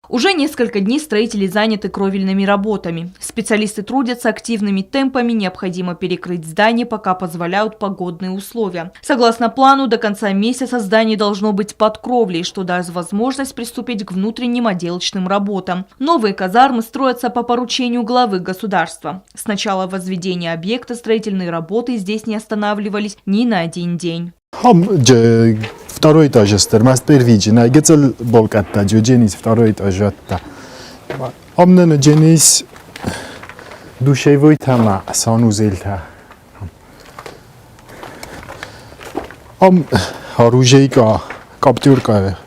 Уже несколько дней строители заняты кровельными работами. Специалисты трудятся активными темпами, необходимо перекрыть здание, пока позволяют погодные условия. Согласно плану, до конца месяца здание должно быть под кровлей, что даст возможность приступить к внутренним отделочным работам. Новые казармы строятся по поручению главы государства. С начала возведения объекта строительные работы здесь не останавливались ни на один день. Второй этаж, маст первичный, гецел болкатта, дженис второй этаж. Амнен дженис душевой тама санузелта. Оружейка, каптюрка,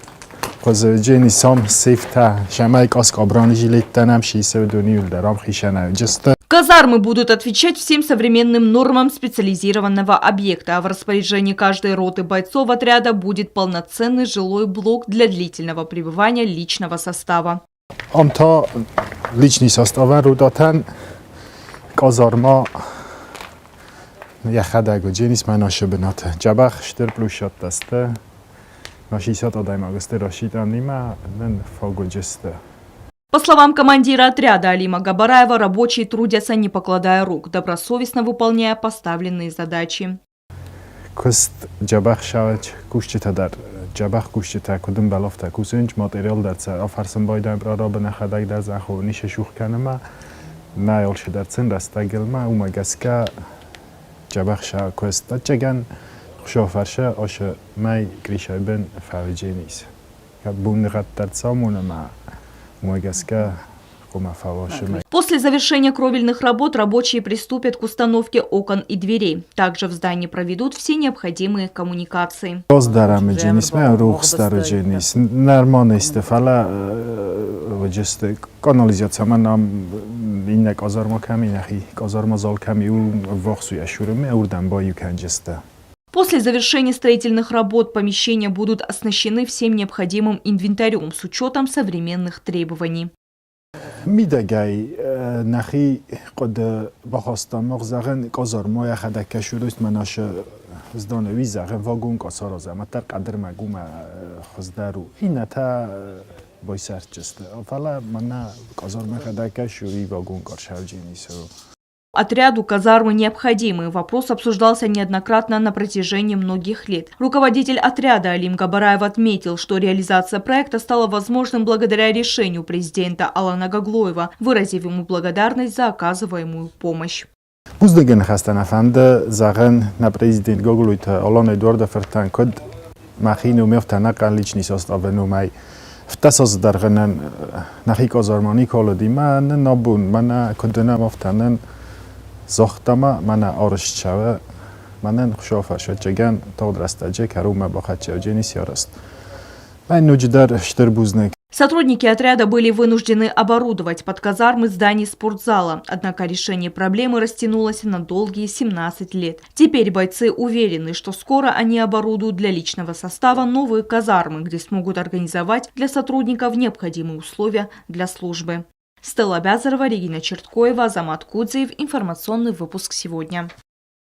дженис сам сейфта, шамайка с кабран жилетта нам 62 дарам хишана. Казармы будут отвечать всем современным нормам специализированного объекта, а в распоряжении каждой роты бойцов отряда будет полноценный жилой блок для длительного пребывания личного состава. Личный состав ротатан казарма яхадаго дженис манаше бената. Джабах 4 плюс 6 тасте. На 60 одайма гасте рассчитанима нен фагоджесте. По словам командира отряда Алима Габараева, рабочие трудятся, не покладая рук, добросовестно выполняя поставленные задачи. Куст джабах шавач кушчитадар джабах кушчита кудум балофта кусунч материал дарца афарсан байдам прарабна хадаг дар захо нише шухканма найл шидарцен растагелма умагаска джабах ша куст тачаган шофарша ош май кришайбен фавдженис кабун раттарцамунма. После завершения кровельных работ рабочие приступят к установке окон и дверей. Также в здании проведут все необходимые коммуникации. После завершения строительных работ помещения будут оснащены всем необходимым инвентарем с учетом современных требований. Мидагай нахи код бахастан махзаган казарма яхадак шуруст манаше зданови заган вагон касараза матар кадр магума хаздару ината бойсарчест фала мана казарма яхадак шури вагон каршавджинисо. Отряду казармы необходимы. Вопрос обсуждался неоднократно на протяжении многих лет. Руководитель отряда Алим Габараев отметил, что реализация проекта стала возможным благодаря решению президента Алана Гаглоева, выразив ему благодарность за оказываемую помощь. Буздеген хастанафанда заган на президент Гаглоева Алана Эдуарда Фертанкод махину мефтанакан личный состав нумай. В тасос дарганан нахи казармани колодиман набун мана кодена мефтанан زختما من آرش شوه من خوشافر شد جگن تا درستجه کروم با خدشه جنیس یارست من نوجدار شتر بوزنک. Сотрудники отряда были вынуждены оборудовать под казармы здание спортзала, однако решение проблемы растянулось на долгие 17 лет. Теперь бойцы уверены, что скоро они оборудуют для личного состава новые казармы, где смогут организовать для сотрудников необходимые условия для службы. Стелла Бязарова, Регина Черткоева, Азамат Кудзеев. Информационный выпуск сегодня.